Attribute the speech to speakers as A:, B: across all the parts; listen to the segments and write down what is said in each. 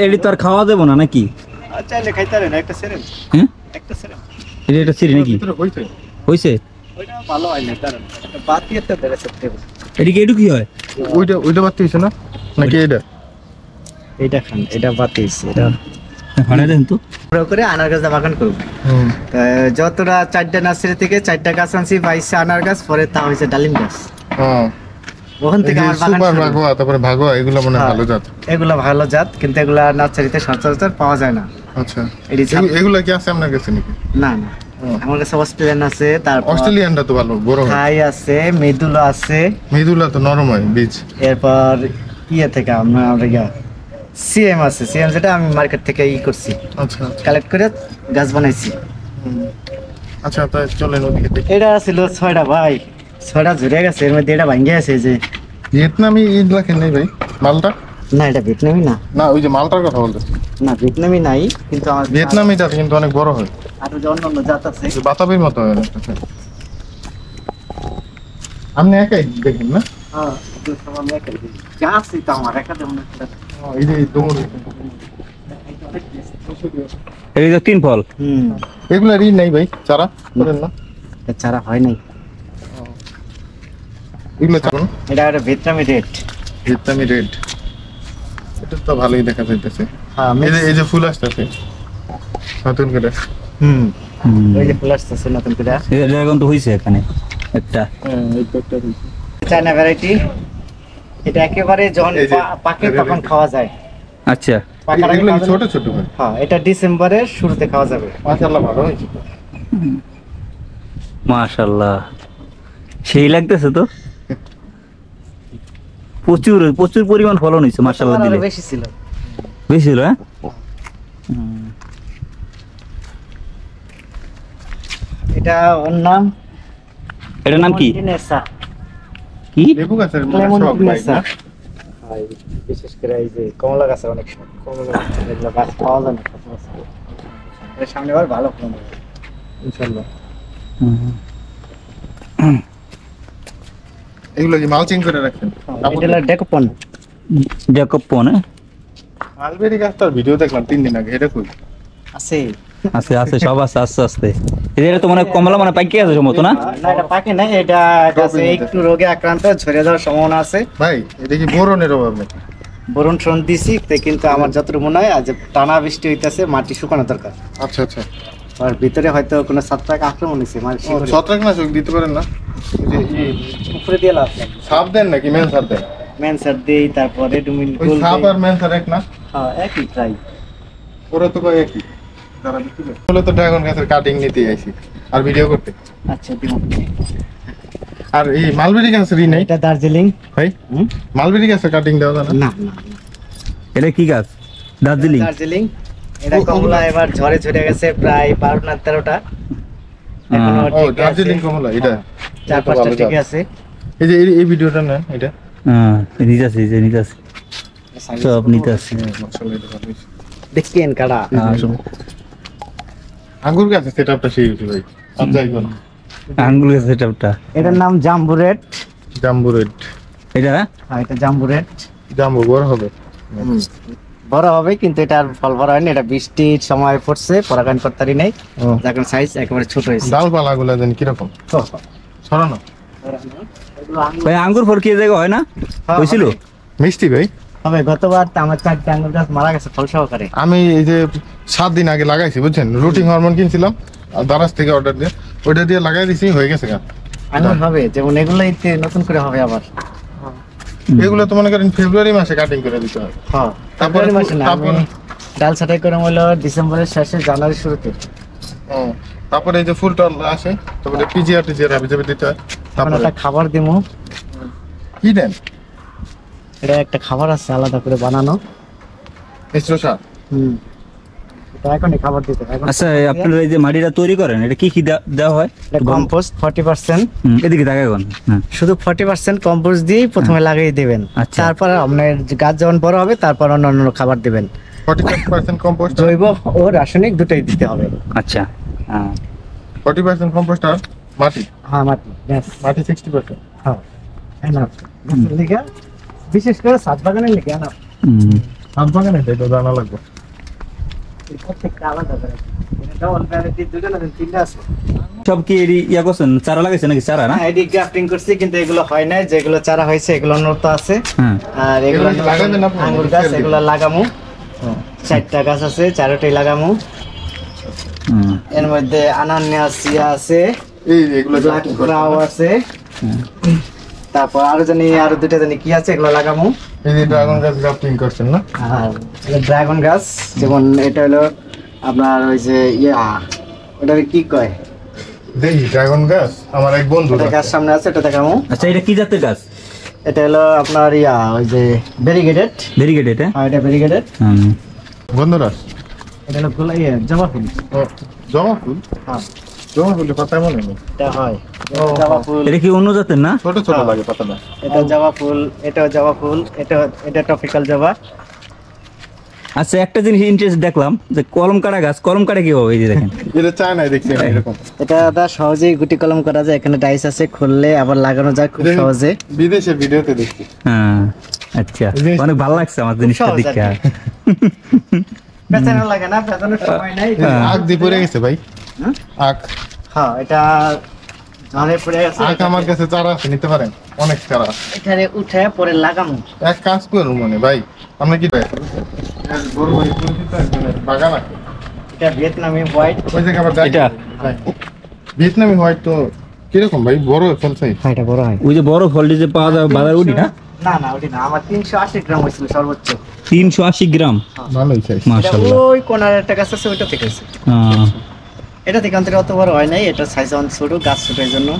A: এডি তো আর খাওয়া দেব না নাকি?
B: চাইলে খাইতে পারেন একটা সেরেন।
A: হ্যাঁ
B: একটা সেরেন।
A: এটা সিরি নাকি? হইছে
B: ওইটা ভালো হয় না কারণ একটা বাতি একটা ধরে সত্যি।
A: এদিকে এডু কি হয়?
C: ওইটা বাতি হইছে না নাকি
B: এইটা খান এটা বাতি হইছে এটা
A: ফাড়া দেন তো
B: পুরো করে আনার গাছ বাগান করব। যতটা 4টা নার্সারি থেকে 4টা গাছ আনছি 22 আনার গাছ পরে তা হইছে ডালিম গাছ। ওখান থেকে আমার বাগান
C: সুপার ভাগোয়া তারপরে ভাগোয়া এগুলো মনে ভালো জাত।
B: এগুলা ভালো জাত কিন্তু এগুলা নার্সারিতে সচরাচর পাওয়া যায় না।
C: আচ্ছা এগুলো কি আছে আপনার কাছে নাকি?
B: না না আমার কাছে অস্ট্রেলিয়ান আছে, তারপর
C: অস্ট্রেলিয়ানটা তো ভালো বড় হয়।
B: থাই আছে, মেদুলা আছে।
C: মেদুলা তো নরম হয় বীজ।
B: এরপর ইয়ে থেকে আমরা সিএম আছে, সিএম যেটা আমি মার্কেট থেকে করছি।
C: আচ্ছা
B: কালেক্ট করে গাছ বানাইছি।
C: আচ্ছা তাই চলেন ওদিকে দেখি।
B: এটা ছিল 6টা ভাই, 6টা ঝরে গেছে, এর মধ্যে এটা ভাঙ্গে আছে যে
C: ভিয়েতনামি ইদলা কেন নাই ভাই? মালটা
B: না, এটা ভিয়েতনামি না।
C: না ওই যে মালটার কথা বলতেছি।
B: না ভিয়েতনামি নাই, কিন্তু আমার
C: ভিয়েতনামিটা কিন্তু অনেক বড় হয়।
B: আর যে অন্য জাত আছে
C: বাতাবির মতো হয়। আপনি একাই দেখেন না?
B: হ্যাঁ আমি একাই গাছ এটা আমার একা যেমন একটা
C: এই যে দৌড়
A: এই যে 3 ফল।
C: এগুলা রি নাই ভাই চারা করেন না?
B: চারা হয় নাই
C: এগুলো চারণ।
B: এটা একটা ভিয়েতনামি রেড।
C: ভিয়েতনামি রেড এটা তো ভালোই দেখা যাইতেছে।
B: হ্যাঁ
C: এই যে ফুল আসতেছে নতুন করে।
B: এই যে ফুল আসতেছে নতুন করে।
A: এই ড্রাগন তো হইছে এখানে একটা।
C: এই তো একটা
B: চায়না ভ্যারাইটি। এটা একেবারে যখন পাকে তখন খাওয়া যায়।
A: আচ্ছা
C: এগুলো ছোট ছোট হয়।
B: হ্যাঁ এটা ডিসেম্বরের শুরুতে খাওয়া যাবে।
C: মাশাআল্লাহ ভালো হয়েছে।
A: মাশাআল্লাহ সেই লাগতেছে তো। প্রচুর পরিমাণ ফলন হইছে মাশাআল্লাহ দিলে।
B: বেশি ছিল।
A: বেশি ছিল হ্যাঁ।
B: এটা ওর নাম,
A: এটার নাম কি? কি
C: লেবু গাছের
B: লেমন
C: সব ভাই
B: টিনেসা।
C: না?
B: বিশেষ করে এই যে কমলা গাছের অনেক কমলা গাছ পাওয়া যায় না। এর সামনে আবার ভালো ফলন হবে ইনশাআল্লাহ।
C: এগুলো কি মালচিং করে রাখেন?
B: এটা হলো ডেকোপন।
A: ডেকোপন
C: মালবেরি গাছটার ভিডিও দেখলাম 3 দিন আগে। এটা কই
B: আছে?
A: আছে সব আছে আস্তে আস্তে। এটা তো মানে কমলা মানে পাকি আছে সম্ভবত না?
B: না এটা পাকে নাই, এটা গাছে একটু রোগে আক্রান্ত, ঝরে যাওয়ার সম্ভাবনা আছে।
C: ভাই এটা কি বোরনের অভাব নাকি?
B: বরুণ শোন দিছি কিন্তু আমার যতটুকু মনে হয় আজ টানা বৃষ্টি হইতাছে, মাটি শুকানো দরকার।
C: আচ্ছা আচ্ছা
B: আর ভিতরে হয়তো কোনো ছত্রাক আক্রমণ হয়েছে।
C: ছত্রাকনাশক দিতে পারেন না?
B: উপরে দিয়ে লাভ নাই।
C: সাপ দেন নাকি মেন সাপ দেন?
B: মেনসার দেই, তারপর রেডুমিন
C: ওই
B: গোল
C: সাপ
B: দেই।
C: আর মেন সার এক না?
B: হ্যাঁ একই প্রায়।
C: ওরা তো কয় একই। যারা বিক্রি করে বলে তো ড্রাগন গাছের কাটিং নিতে আইছি আর ভিডিও করতে।
B: আচ্ছা দিমু।
C: আর এই মালবেরি গাছের ই নাই
B: এটা দার্জিলিং
C: ভাই? মালবেরি গাছের কাটিং দেওয়া যায় না?
B: না না
A: এটা কি গাছ? দার্জিলিং।
B: দার্জিলিং। এটা কমলা এবার ঝরে ঝরে গেছে প্রায় 12 না 13টা। এখনো
C: ও
B: ঠিক আছে।
C: দার্জিলিং কমলা এটা
B: 4-5টা ঠিক আছে।
C: এই যে এই ভিডিওটা না এটা
A: হ্যাঁ নিতাছি সব নিতাছি।
C: মাশাআল্লাহ এটা ভালো হইছে।
B: দেখেন কাড়া
C: আঙ্গুর গাছের সেটআপটা সেই হইছে ভাই। আর যাই কোন
A: আঙ্গুর গাছের সেটআপটা।
B: এটার নাম জাম্বু রেড।
C: জাম্বু রেড।
A: এটা
B: হ্যাঁ এটা জাম্বু রেড।
C: জাম্বু বড় হবে।
B: বড় হবে কিন্তু এটা আর ফল বড় হয়নি। এটা বৃষ্টির সময় পড়ছে, পরাগায়ন করতারি নেই, যার সাইজ একেবারে ছোট হয়েছে।
C: ডালপালাগুলো যেন কিরকম ছড়ানো?
A: ভাই আঙ্গুর ফল কি জায়গা হয় না? হয়েছিল
C: মিষ্টি ভাই
B: হবে। গতবার তো আমার 4টা আঙ্গুর গাছ মারা গেছে ফল সহকারে।
C: আমি এই যে 7 দিন আগে লাগাইছি বুঝছেন, রুটিন হরমোন কিনছিলাম আর দারাজ থেকে অর্ডার দিয়ে ওইটা দিয়ে লাগাই দিছি, হয়ে গেছে গাছ।
B: আঙ্গুর হবে যেমন এগুলোই নতুন করে হবে আবার।
C: এগুলো তো মনে করেন ফেব্রুয়ারি মাসে কাটিং করে দিতে হয়।
B: হ্যাঁ
C: তারপরে
B: ফেব্রুয়ারি মাসে না, আমি ডাল ছাঁটাই করে হলো ডিসেম্বরের শেষে জানুয়ারি শুরুতে।
C: তারপরে এই যে ফুল টল আসে, তারপরে পিজিআর হাবি যাবে দিতে হয়।
B: তারপরে একটা খাবার দিমু।
C: কি দেন?
B: এটা একটা খাবার আছে আলাদা করে বানানো।
C: মিশ্র সার।
B: এটা এখনই খাবার দিতে হবে।
A: আচ্ছা আপনারা এই যে মাটিটা তৈরি করেন এটা কি দেওয়া হয়?
B: কম্পোস্ট 40%।
A: এদিকে তাকাই কোন
B: শুধু 40% কম্পোস্ট দিয়ে প্রথমে লাগিয়ে দিবেন।
A: আচ্ছা।
B: তারপর আপনার গাছ যখন বড় হবে তারপর অন্যান্য খাবার দিবেন।
C: 45% কম্পোস্ট,
B: জৈব ও রাসায়নিক দুটোই দিতে হবে।
A: আচ্ছা
C: 40% কম্পোস্ট আর মাটি।
B: হ্যাঁ মাটি ব্যাস।
C: মাটি 60%।
B: হ্যাঁ বিশেষ করে ছাদ বাগানের লিগে না।
C: হাত বাগানে এটা জানা লাগবে।
B: প্রত্যেকটা আলাদা করে এটা ডাবল ভ্যারাইটি দুটো না তিনটা আছে।
A: সব কি ইয়া করছেন, চারা লাগাইছে নাকি? চারা না?
B: হ্যাঁ, এডি গ্রাফটিং করছি কিন্তু এগুলো হয় নাই, যেগুলো চারা হয়েছে এগুলো নতুন আছে।
A: হ্যাঁ।
B: আর এগুলো
C: এগুলো লাগাবেন না আপনি?
B: আঙ্গুর গাছ, এগুলো লাগামু। 4টা গাছ আছে, 4টাই লাগামু।
A: হুম।
B: এর মধ্যে আনান্নাসিয়া আছে,
C: এই যে এগুলো
B: ব্ল্যাক ক্রাউ আছে, তারপর আরো দুটো জানি কি আছে, এগুলো লাগামু।
C: এই যে ড্রাগন গাছ গ্রাফটিং করছেন না?
B: আর ড্রাগন গাছ, যেমন এটা হলো আপনার ওই যে ওটা কি কয়,
C: দেখি ড্রাগন গাছ আমার এক বন্ধু
B: এটা গাছ সামনে আছে, এটা দেখামু।
A: আচ্ছা, এটা কি জাতের গাছ?
B: এটা হলো আপনার ওই যে ভেরিগেটেড।
A: ভেরিগেটেড?
B: হ্যাঁ, এটা ভেরিগেটেড।
C: গন্ধরাজ।
B: এটা হলো জবা ফুল।
C: ও, জবা ফুল?
B: হ্যাঁ,
C: জবা ফুলের পাতা মনে নেই।
B: এটা হয়
C: ও,
B: জবা ফুল।
A: এটা কি অন্য জাতের না?
C: ছোট ছোট লাগে পাতাটা।
B: এটা জবা ফুল, এটাও জবা ফুল, এটা টপিক্যাল জবা।
A: আচ্ছা, একটা জিনিস ইন্টারেস্ট দেখলাম যে কলম কাটা গাছ, কলম কাটা কি হবে? এই যে দেখেন,
C: এটা চায় নাই দেখছি আমি এরকম।
B: এটা সহজেই গুটি কলম করা যায়, এখানে ডাইস আছে, খুললে আবার লাগানো যায় খুব
C: এটা
B: সহজে।
C: বিদেশে ভিডিওতে দেখছি।
A: হ্যাঁ। আচ্ছা, অনেক ভালো লাগছে আমার জিনিসটা
B: সহজ আর
A: দেখে।
B: পেছানো লাগে না, পেছানোর সময় নাই।
C: আখ দিয়ে পড়ে গেছে ভাই।
B: হুম?
C: আখ
B: হ্যাঁ, এটা ঝড়ে পড়ে গেছে।
C: আখ আমার কাছে চারা আছে, নিতে পারেন? অনেক চারা।
B: এখানে উঠে পরে লাগামো।
C: এক কাজ করুন মনে ভাই, আমরা কি বড় ভাই পরিচিত একজনের বাগান আছে।
B: এটা ভিয়েতনামি হোয়াইট।
C: ওই জায়গায় আবার যাই।
A: এটা?
C: ভিয়েতনামি হোয়াইট তো কিরকম ভাই, বড় ফল সাইজ?
B: হ্যাঁ, এটা বড় হয়।
A: ওই যে বড় ফলটি যে পাওয়া যায় বাজার, ওটি না?
B: না না, ওটি না, আমার 380 গ্রাম হয়েছিল সর্বোচ্চ।
A: 380 গ্রাম?
C: ভালোই সাইজ।
B: এটা
A: মাশাআল্লাহ।
B: ওই কোনার একটা গাছ আছে, ওইটা থেকে হয়েছে। এটা থেকে অন্তরে অত বড় হয় নাই, এটা সাইজ অন ছোট, গাছ ছোট এই জন্য।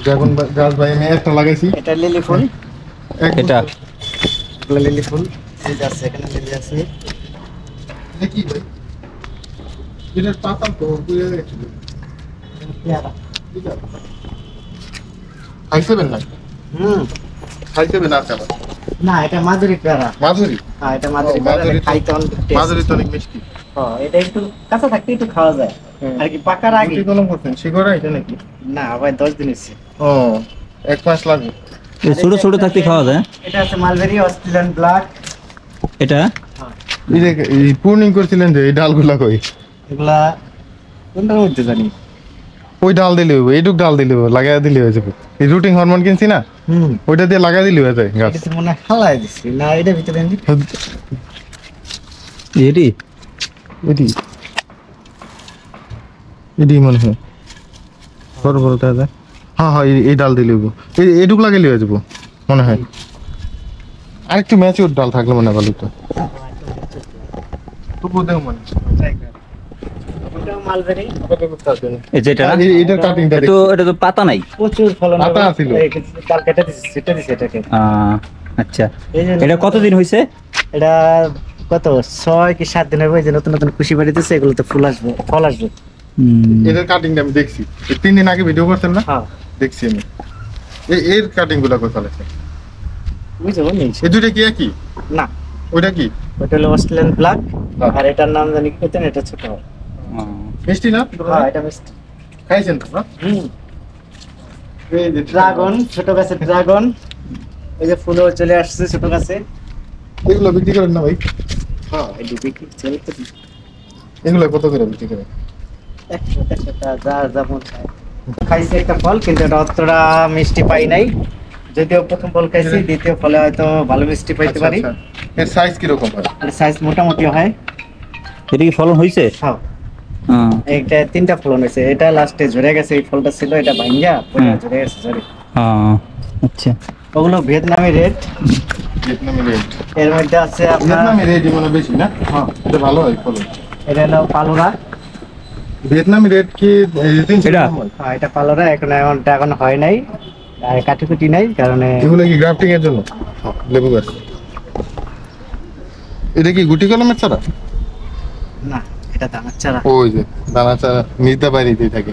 C: ড্রাগন গাছ ভাই আমি একটা লাগাইছি।
B: এটা লিলি ফুল।
A: এটা
B: এগুলো লিলি ফুল। এই যে আছে, এখানে লিলি আছে।
C: দেখি ভাই, এটার পাতা তো পুড়ে গেছে।
B: পেয়ারা।
C: খাইছেবেন না?
B: হুম।
C: খাইছেবেন না চালা?
B: না, এটা মাধুরী পেয়ারা।
C: মাধুরী?
B: হ্যাঁ, এটা মাধুরী
C: ও,
B: পেয়ারা,
C: মাধুরী
B: এটা
C: তো-
B: খাইতে অনেক taste।
C: মাধুরী তো অনেক মিষ্টি।
B: হ্যাঁ, এটা একটু কাঁচা থাকতে একটু খাওয়া যায়। আর কি পাকার আগে
C: গুটি কলম করছেন শিকড় এটা নাকি?
B: না, ভাই 10 দিন হয়েছে।
C: ও, 1 মাস লাগবে।
A: এই ছোট ছোট থাকতে খাওয়া যায়?
B: এটা আছে মালবেরি, অস্ট্রেলিয়ান ব্ল্যাক।
A: এটা
C: এই যে এই পূর্ণিং করছিলেন যে এই ডালগুলা কই?
B: এগুলা কোনটার মধ্যে জানি।
C: ওই ডাল দিলে হইব, এইটুক ডাল দিলে হইব, লাগাই দিলে হয়ে যাবে। এই রুটিং হরমোন কিনছি না,
B: হুম।
C: ওইটা দিয়ে লাগাই দিলে হয়ে যায় গাছ।
B: এটা তো মনে হয় হালাই দিছি না, এটা ভিতরে এনে
A: এটি
C: এটি এটি মনে হয় বড় বড় দেখা যায়। হ্যাঁ হ্যাঁ, এই ডাল দিলে হইব, এইটুক লাগাইলে হয়ে যাবো মনে হয়। আরেকটু ম্যাচিউর ডাল থাকলে মনে হয় ভালো তো। তবুও দেও মনে
B: ওটা মালবেরি।
A: এই যে এটা না?
C: এটার কাটিংটা
A: তো এটা তো পাতা নাই।
B: প্রচুর ফলন
C: পাতা
B: হবে।
C: ছিল।
B: এই কাল কেটে দিছি, সেটা দিছি এটাকে।
A: আচ্ছা,
B: এই যে
A: এটা কতদিন হয়েছে?
B: এটা কত 6 কি 7 দিনের হবে, যে নতুন নতুন খুশি বাড়ি দিচ্ছে, এগুলোতে ফুল আসবে, ফল আসবে।
C: এটার কাটিংটা আমি দেখছি, এই 3 দিন আগে ভিডিও করতেন না,
B: হ্যাঁ,
C: দেখছি আমি। এর কাটিং গুলা কই ফেলেছে?
B: বুঝছো নেই।
C: এই দুইটা কি একই?
B: না,
C: ওইটা কি
B: ওটা হলো অস্ট্রেলিয়ান ব্ল্যাক,
C: হ্যাঁ।
B: আর এটার নাম জানি কি হতেন, এটা ছোট হয়।
C: মিষ্টি না?
B: হ্যাঁ, এটা মিষ্টি।
C: খাইছেন তো না?
B: হুম।
C: এই যে
B: ড্রাগন, ছোট গাছের ড্রাগন। এই যে ফুলও চলে আসছে ছোট গাছে।
C: এগুলো বিক্রি করেন না ভাই?
B: হ্যাঁ, এই যে বিক্রি চলতে
C: এগুলো কত করে বিক্রি করেন?
B: 100 টাকা যা যা মন চায়। খাইছি একটা ফল, কিন্তু এটা অতটা মিষ্টি পাই নাই। যদিও প্রথম ফল খাইছি, দ্বিতীয় ফলে হয়তো ভালো মিষ্টি পাইতে পারি।
C: আচ্ছা, এর সাইজ কি রকম হয়?
B: আর সাইজ মোটামুটি হয়।
A: এটা কি ফলন হয়েছে?
B: হ্যাঁ, এইটা 3টা ফলন হয়েছে। এটা লাস্টে ঝরে গেছে, এই ফলটা ছিল, এটা ভাঙ্গা পরে
A: হুম।
B: ঝরে গেছে ঝরে।
A: আচ্ছা,
B: ওগুলো ভিয়েতনামি রেড।
C: ভিয়েতনামি রেড।
B: এর মধ্যে আছে আপনার,
C: ভিয়েতনামি রেড মনে বেশি না? হ্যাঁ, এটা ভালো হয় ফলন।
B: এটা হলো পালোরা।
C: ভিয়েতনামি রেড কি 300
A: এটা?
C: গ্রাম হয়?
B: হ্যাঁ, এটা পালোরা। এখন হয় নাই, আর কাটিকুটি নাই কারণে।
C: এগুলো কি গ্রাফটিং এর জন্য? লেবু গাছ। এটা কি গুটি কলমের চারা?
B: না, এটা দানার চারা।
C: ওই যে দানা চারা নিতে পারিতেই থাকে।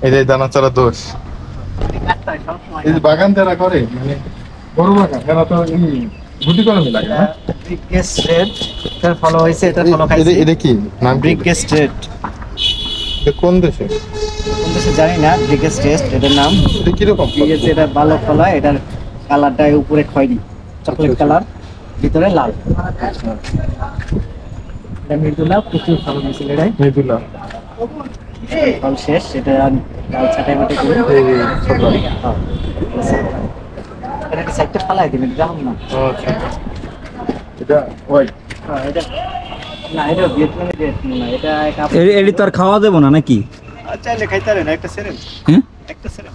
C: এটাই দানা চারা দোষ। এই যে বাগান যারা করে, মানে বড় বাগান, এরা তো এই গুটি কলমে লাগে না?
B: ব্রিগেস্ট রেড এটার ফলো হয়েছে, এটার ফলো খাইছি।
C: এটা কি নাম?
B: ব্রিগেস্ট রেড।
C: এটা কোন দেশে?
B: কোন দেশে জানি না, ব্রিগেস্ট রেড এটার নাম।
C: এটা কিরকম ফল?
B: ব্রিগেস্ট, এটা ভালো ফল হয়। এটার কালারটা উপরে খয়েরি, চকলেট কালার। ভিতরে লাল। এটা মৃদুলা, প্রচুর ফলন হয়েছিল এটাই।
C: মৃদুলা
B: ফল শেষ, এটা লাল ছাটাই বাটে করে
C: ছোট।
B: এটা সাইডটা ফালাই দিবেন, জানো না?
C: আচ্ছা এটা হোয়াইট।
B: এটা না, এটা ভিয়েতনামি রেট না, এটা একটা
A: এটি তো আর খাওয়া দেবো না নাকি?
B: চাইলে খাইতে পারেন, একটা সেরেন,
A: হ্যাঁ,
B: একটা সেরেন।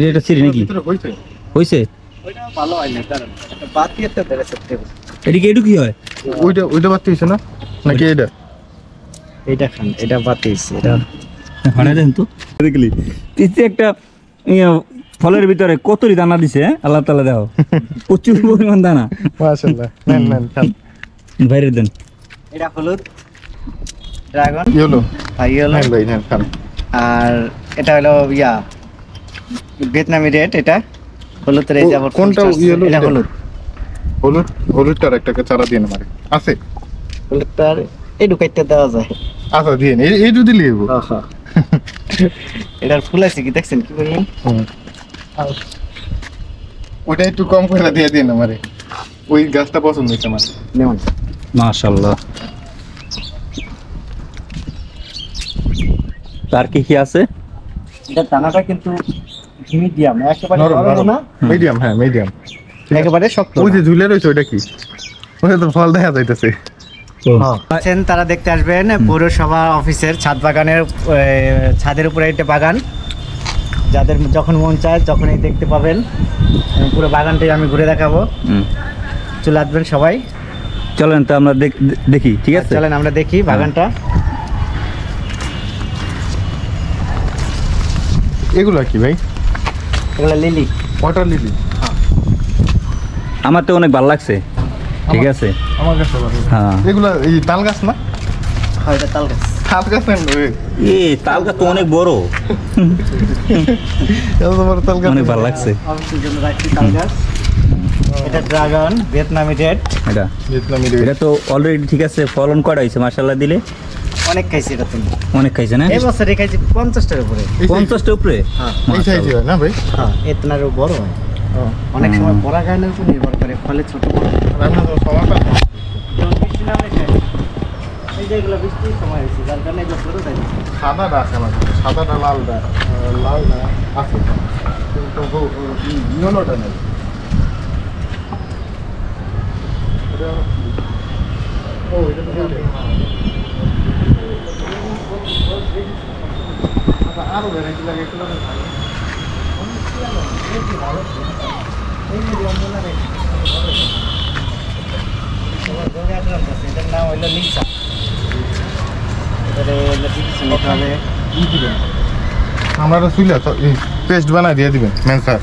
A: এটা সিঁড়ি নাকি
C: ভিতরে হইছে
A: হয়েছে?
B: ওইটা ভালো হয় না, কারণ একটা বাতি একটা ধরে সেটতে হবে।
A: এদিকে এটু কি হয়?
C: ওইটা বাদ হইছে না নাকি এটা?
B: এইটা খান, এটা বাতি হইছে, এটা
A: ভাড়া দেন তো দেখলি তিতে একটা ফলের ভিতরে কতরি দানা দিছে, আল্লাহ তাআলা দাও প্রচুর পরিমাণ দানা।
C: মাশাআল্লাহ, নেন খান।
A: বাইরে দেন।
B: এটা হলুদ ড্রাগন,
C: ইয়েলো
B: ইয়েলো,
C: নেন ভাই, নেন খান।
B: আর এটা হলো ভিয়েতনামি রেড। এটা হলুদের এই যে আবার
C: কোনটা yellow
B: এটা
C: এটা?
B: হলুদ,
C: হলুদটার একটা চারা দিয়ে মারে আছে।
B: হলুদটার এই ঢুকাইতে দেওয়া যায়।
C: আচ্ছা দিয়ে এই যদি লিখব।
B: এটার ফুল আছে কি দেখছেন কি বললেন?
C: ওটা একটু কম করে দিয়ে দিন আমারে, ওই গাছটা পছন্দ হয়েছে আমার।
B: নেমন
A: মাশাআল্লাহ। তার কি কি আছে?
B: এটা দানাটা কিন্তু মিডিয়াম, একেবারে
C: নরম
B: নরম
C: নরম
B: না,
C: মিডিয়াম, হ্যাঁ মিডিয়াম।
B: একেবারে শক্ত
C: ওই
B: না।
C: যে ঝুলে রয়েছে ওইটা কি? ওটা তো ফল দেখা যাইতেছে।
B: আছেন তারা দেখতে আসবেন পৌরসভা অফিসের ছাদ বাগানের ছাদের উপরে একটা বাগান, যাদের যখন মন চায় যখনই দেখতে পাবেন। পুরো বাগানটাই আমি ঘুরে দেখাবো, চলে আসবেন সবাই।
A: চলেন তো আমরা দেখি, ঠিক আছে?
B: চলেন আমরা দেখি বাগানটা।
C: এগুলো কি ভাই?
B: এগুলো লিলি,
C: ওয়াটার লিলি।
A: আমার তো অনেক ভালো লাগছে, ঠিক আছে?
C: আমার কাছে ভালো।
A: হ্যাঁ,
C: এগুলো এই তাল গাছ না?
B: হয় এটা তাল গাছ।
C: তাল গাছ না ওই
A: তাল গাছ তো অনেক বড়,
C: এত বড় তাল গাছ।
A: অনেক ভালো লাগছে
B: অফিসের জন্য রাখছি তাল গাছ। এটা ড্রাগন, ভিয়েতনামি রেড।
A: এটা।
C: ভিয়েতনামি
A: এটা তো অলরেডি ঠিক আছে, ফলন কয়টা হয়েছে মাশাআল্লাহ দিলে?
B: অনেক খাইছি এটা তুমি।
A: অনেক খাইছে না?
B: এই বছরে খাইছি 50টার উপরে।
A: 50টার উপরে?
B: হ্যাঁ
C: এই সাইজে হয় না ভাই?
B: হ্যাঁ, এতনারও বড় হয়। অনেক সময় পরাগায়নের উপর নির্ভর করে, ফলে ছোট বড়।
C: রান্না তো সমাটা
B: যেমন বৃষ্টি নামে খাই, এই যে এগুলো বৃষ্টির সময় হয়েছে, যার কারণে এগুলো ছোট থাকে।
C: সাদাটা আছে আমার কাছে, সাদাটা লালটা লালটা আছে কিন্তু ইয়েলোটা নেই। ও এটা তো আরো ভ্যারাইটি লাগে এগুলো।
B: এটার নাম হইলো লিসা।
C: আমরা তো চুলে পেস্ট বানাই দিয়ে দিবেন মেন স্যার।